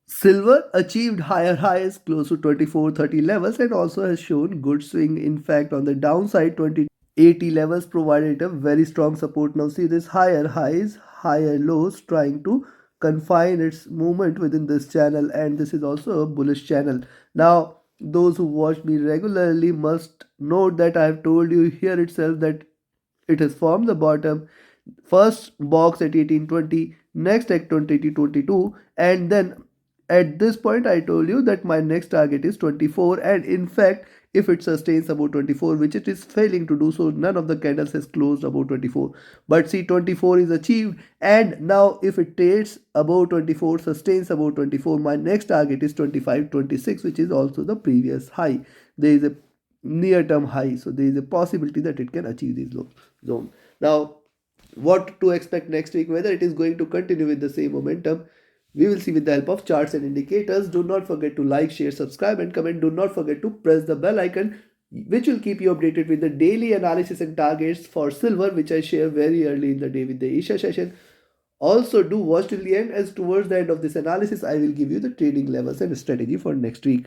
Silver achieved higher highs close to 2430 levels and also has shown good swing. In fact, on the downside, 2080 levels provided a very strong support. Now see this higher highs, higher lows trying to confine its movement within this channel, and this is also a bullish channel. Now those who watch me regularly must note that I have told you here itself that it has formed the bottom first box at 1820, next at 2022, and then at this point I told you that my next target is 24, and in fact if it sustains above 24, which it is failing to do, so none of the candles has closed above 24, but see 24 is achieved, and now if it trades above 24, sustains above 24, my next target is 25.26, which is also the previous high. There is a near term high, so there is a possibility that it can achieve this low zone. Now what to expect next week, whether it is going to continue with the same momentum, we will see with the help of charts and indicators. Do not forget to like, share, subscribe and comment. Do not forget to press the bell icon, which will keep you updated with the daily analysis and targets for silver, which I share very early in the day with the Asia session. Also do watch till the end, as towards the end of this analysis I will give you the trading levels and strategy for next week.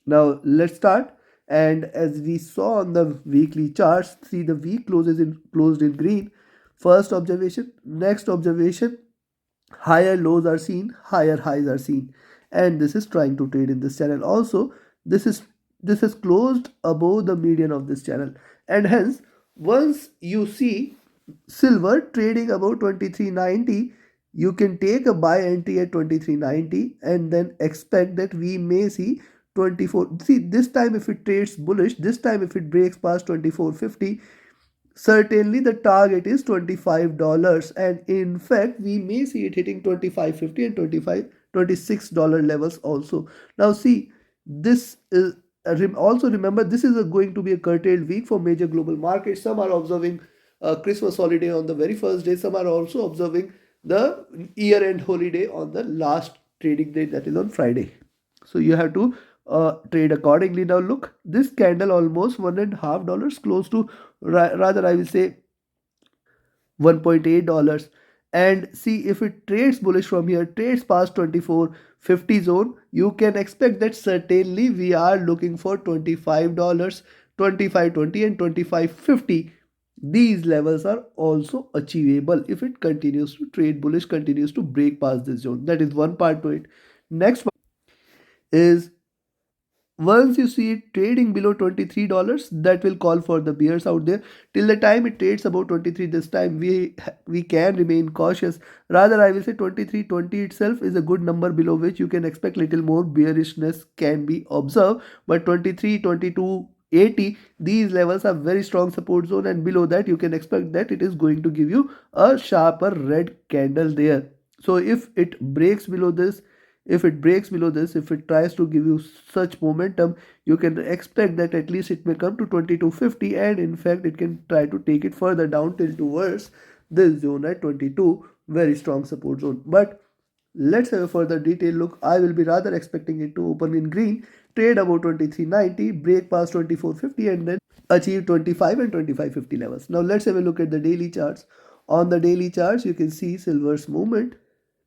Now let's start. And as we saw on the weekly charts, see the week closed in green. First observation, next observation, higher lows are seen, higher highs are seen, and this is trying to trade in this channel. Also, this is closed above the median of this channel, and hence once you see silver trading above 2390, you can take a buy entry at 2390 and then expect that we may see 24. See, this time if it trades bullish, this time if it breaks past 2450, certainly the target is $25, and in fact we may see it hitting 25.50 and 25 $26 levels also. Now see, this is also remember, this is going to be a curtailed week for major global markets. Some are observing Christmas holiday on the very first day, some are also observing the year end holiday on the last trading day, that is on Friday. So you have to trade accordingly. Now look, this candle almost $1.5, close to, rather I will say, $1.8. And see, if it trades bullish from here, trades past 2450 zone, you can expect that certainly we are looking for $25, 25.20 and 25.50. These levels are also achievable if it continues to trade bullish, continues to break past this zone. That is one part to it. Next part is, once you see it trading below $23, that will call for the bears out there. Till the time it trades about 23, this time we can remain cautious. Rather, I will say 23.20 itself is a good number below which you can expect little more bearishness can be observed. But 23, 22, 80, these levels are very strong support zone, and below that you can expect that it is going to give you a sharper red candle there. So if it breaks below this, if it tries to give you such momentum, you can expect that at least it may come to 2250, and in fact it can try to take it further down till towards this zone at 22, very strong support zone. But let's have a further detailed look. I will be rather expecting it to open in green, trade about 2390, break past 2450 and then achieve 25 and 2550 levels. Now let's have a look at the daily charts. On the daily charts you can see silver's movement.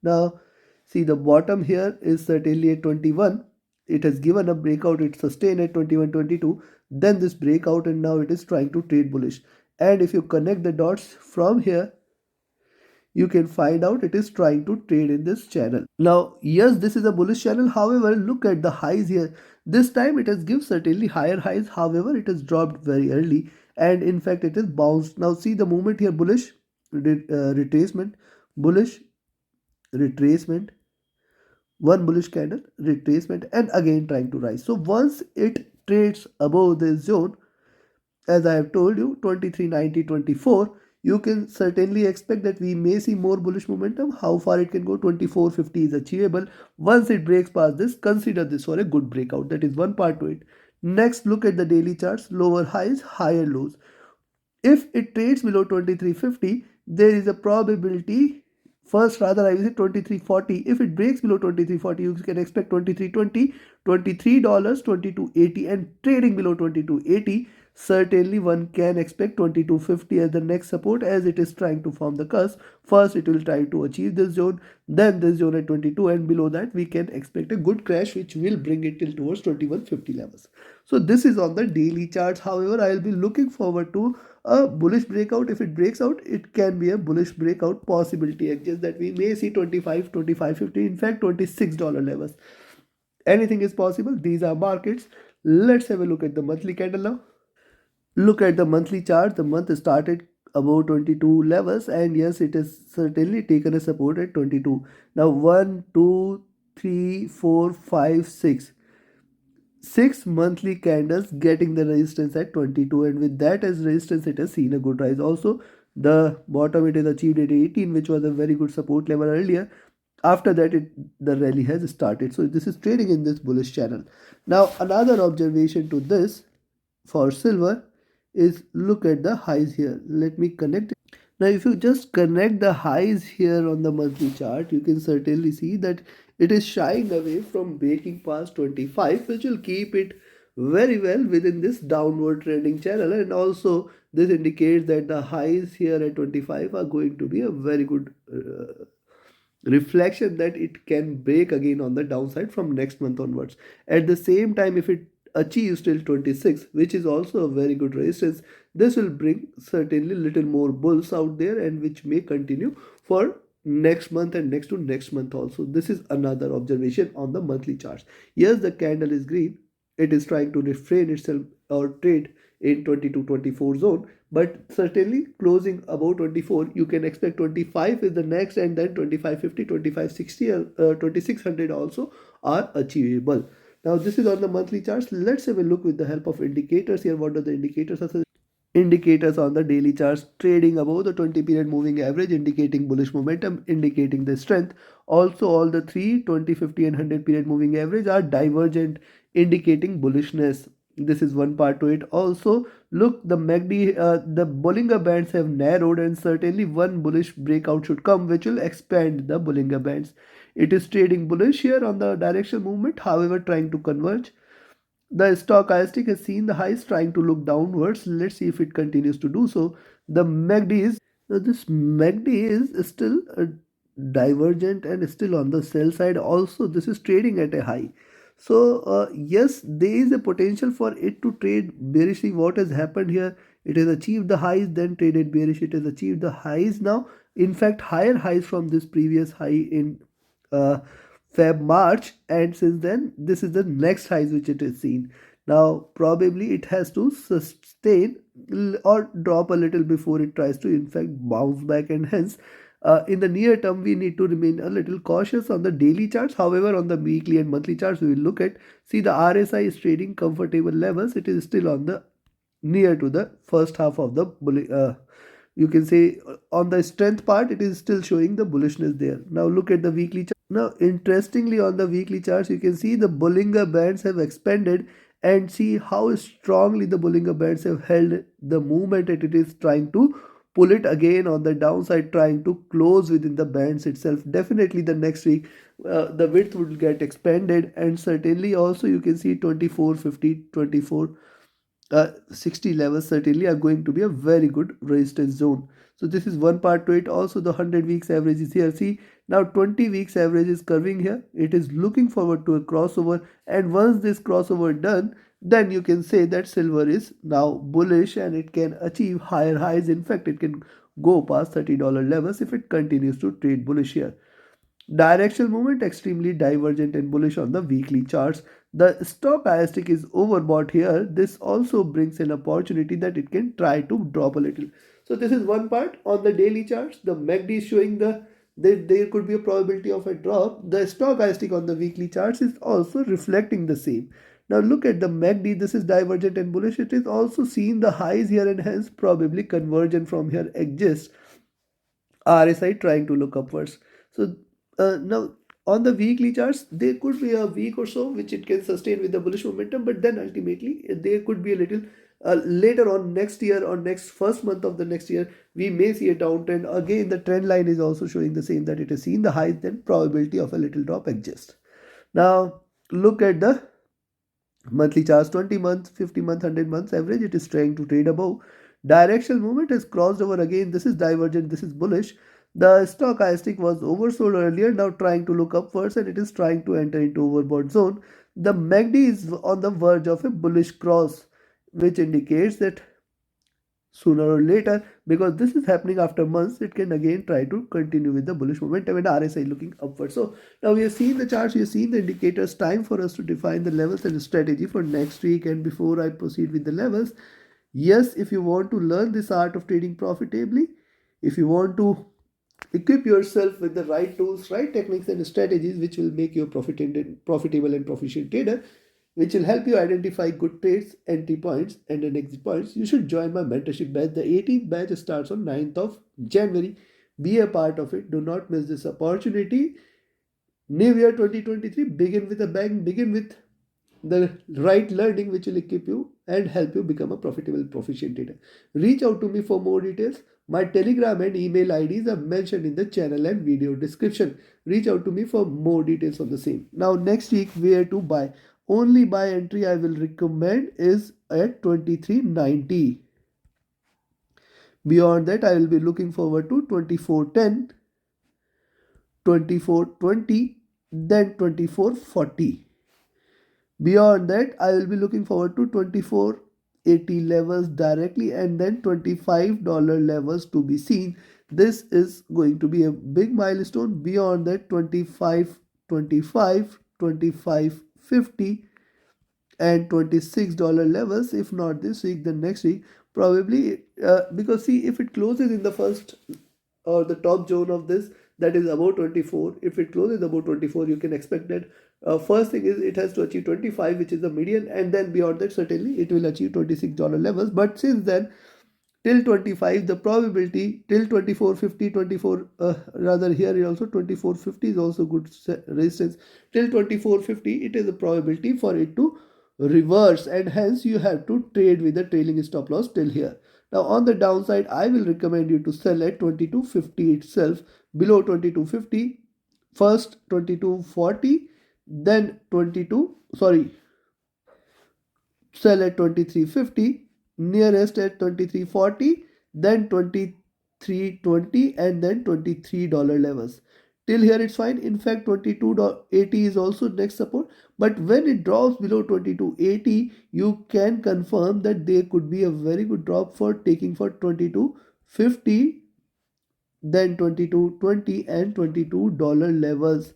Now see, the bottom here is certainly at 21. It has given a breakout, it sustained at 21.22. Then this breakout, and now it is trying to trade bullish. And if you connect the dots from here, you can find out it is trying to trade in this channel. Now, yes, this is a bullish channel. However, look at the highs here. This time it has given certainly higher highs. However, it has dropped very early. And in fact, it is bounced. Now, see the movement here, bullish, retracement, bullish, retracement, one bullish candle, retracement, and again trying to rise. So once it trades above this zone, as I have told you, 2390, 24, you can certainly expect that we may see more bullish momentum. How far it can go, 2450 is achievable. Once it breaks past this, consider this for a good breakout. That is one part to it. Next, look at the daily charts, lower highs, higher lows. If it trades below 2350, there is a probability, first rather I will say 2340. If it breaks below 2340, you can expect 2320, $23, 2280, and trading below 2280. certainly one can expect 2250 as the next support, as it is trying to form the cusp. First it will try to achieve this zone, then this zone at 22, and below that we can expect a good crash which will bring it till towards 2150 levels. So this is on the daily charts. However, I will be looking forward to a bullish breakout. If it breaks out, it can be a bullish breakout possibility exists that we may see 25, 25.50, in fact $26 levels. Anything is possible. These are markets. Let's have a look at the monthly candle now. Look at the monthly chart. The month started above 22 levels, and yes, it has certainly taken a support at 22. Now 1, 2, 3, 4, 5, 6. 6 monthly candles getting the resistance at 22, and with that as resistance it has seen a good rise. Also the bottom it is achieved at 18, which was a very good support level earlier. After that the rally has started, so this is trading in this bullish channel. Now another observation to this for silver is, look at the highs here. Let me connect. Now if you just connect the highs here on the monthly chart, you can certainly see that it is shying away from breaking past 25, which will keep it very well within this downward trending channel. And also this indicates that the highs here at 25 are going to be a very good reflection that it can break again on the downside from next month onwards. At the same time, if it achieves till 26, which is also a very good resistance, this will bring certainly little more bulls out there, and which may continue for next month and next to next month also. This is another observation on the monthly charts. Yes, the candle is green. It is trying to refrain itself or trade in 22-24 zone, but certainly closing above 24, you can expect 25 is the next, and then 2550, 2560, 2600 also are achievable. Now this is on the monthly charts. Let's have a look with the help of indicators here. What are the indicators? Indicators on the daily charts trading above the 20 period moving average, indicating bullish momentum, indicating the strength. Also all the 3, 20, 50 and 100 period moving average are divergent, indicating bullishness. This is one part to it. Also look, the MACD, the Bollinger Bands have narrowed, and certainly one bullish breakout should come which will expand the Bollinger Bands. It is trading bullish here on the directional movement, however trying to converge. The stochastic has seen the highs trying to look downwards. Let's see if it continues to do so. The MACD is, now this MACD is still divergent and still on the sell side. Also this is trading at a high. So yes, there is a potential for it to trade bearishly. What has happened here? It has achieved the highs, then traded bearish. It has achieved the highs now. In fact, higher highs from this previous high in Feb March, and since then this is the next highs which it is seen. Now probably it has to sustain or drop a little before it tries to in fact bounce back, and hence in the near term we need to remain a little cautious on the daily charts. However, on the weekly and monthly charts we will look at, see the RSI is trading comfortable levels. It is still on the near to the first half of the you can say on the strength part it is still showing the bullishness there. Now look at the weekly chart. Now interestingly, on the weekly charts you can see the Bollinger Bands have expanded, and see how strongly the Bollinger Bands have held the movement, and it is trying to pull it again on the downside, trying to close within the bands itself. Definitely the next week the width would get expanded, and certainly also you can see 2450, 24 60 levels certainly are going to be a very good resistance zone. So this is one part to it. Also the 100 weeks average is here. See, now 20 weeks average is curving here. It is looking forward to a crossover, and once this crossover done, then you can say that silver is now bullish and it can achieve higher highs. In fact, it can go past $30 levels if it continues to trade bullish here. Directional movement extremely divergent and bullish on the weekly charts. The stochastic is overbought here. This also brings an opportunity that it can try to drop a little. So this is one part. On the daily charts, the MACD is showing that there could be a probability of a drop. The stochastic on the weekly charts is also reflecting the same. Now look at the MACD. This is divergent and bullish. It is also seen the highs here, and hence probably conversion from here exists. RSI trying to look upwards. So now on the weekly charts there could be a week or so which it can sustain with the bullish momentum, but then ultimately there could be a little later on next year or next first month of the next year we may see a downtrend again. The trend line is also showing the same, that it has seen the highs, then probability of a little drop exists. Now look at the Monthly charts 20 months, 50 months, 100 months average. It is trying to trade above. Directional movement has crossed over again. This is divergent. This is bullish. The stochastic was oversold earlier, now trying to look upwards, and it is trying to enter into overbought zone. The MACD is on the verge of a bullish cross, which indicates that sooner or later, because this is happening after months, it can again try to continue with the bullish momentum and RSI looking upward. So now we have seen the charts, we have seen the indicators. Time for us to define the levels and strategy for next week. And before I proceed with the levels, yes, if you want to learn this art of trading profitably, if you want to equip yourself with the right tools, right techniques and strategies which will make you a profitable and proficient trader, which will help you identify good trades, entry points, and then exit points, you should join my mentorship batch. The 18th batch starts on 9th of January. Be a part of it. Do not miss this opportunity. New Year 2023, begin with a bang, begin with the right learning which will equip you and help you become a profitable, proficient trader. Reach out to me for more details. My Telegram and email IDs are mentioned in the channel and video description. Reach out to me for more details on the same. Now, next week, where to buy? Only buy entry I will recommend is at 2390. Beyond that, I will be looking forward to 2410, 2420, then 2440. Beyond that, I will be looking forward to 2480 levels directly and then $25 levels to be seen. This is going to be a big milestone. Beyond that, 25, 25.50 and $26 levels. If not this week, then next week probably, because see, if it closes in the first or the top zone of this, that is about 24. If it closes about 24, you can expect that first thing is it has to achieve 25, which is the median, and then beyond that certainly it will achieve $26 levels. But since then, till 25, the probability till 24.50, 24 rather here also 24.50 is also good resistance. Till 24.50 it is a probability for it to reverse, and hence you have to trade with the trailing stop loss till here. Now on the downside, I will recommend you to sell at 22.50 itself. Below 22.50, first 22.40, then 22, sorry, sell at 23.50, nearest at 23.40, then 23.20, and then $23 levels. Till here it's fine. In fact, 22.80 is also next support. But when it drops below 22.80, you can confirm that there could be a very good drop for taking for 22.50, then 22.20 and $22 levels.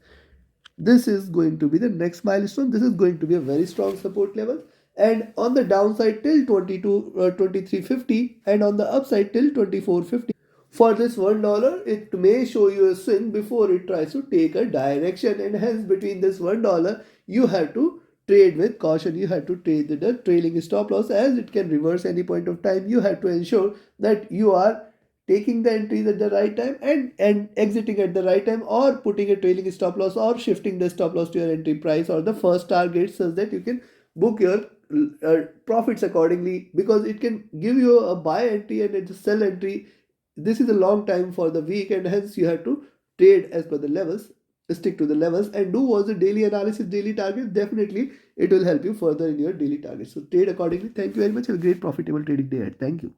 This is going to be the next milestone. This is going to be a very strong support level. And on the downside till 23.50, and on the upside till 24.50. For this $1, it may show you a swing before it tries to take a direction, and hence between this $1, you have to trade with caution. You have to trade the trailing stop loss, as it can reverse any point of time. You have to ensure that you are taking the entries at the right time and exiting at the right time, or putting a trailing stop loss, or shifting the stop loss to your entry price or the first target, such that you can book your profits accordingly, because it can give you a buy entry and a sell entry. This is a long time for the week, and hence you have to trade as per the levels, stick to the levels, and do also daily analysis, daily targets. Definitely it will help you further in your daily targets. So trade accordingly. Thank you very much. Have a great profitable trading day ahead. Thank you.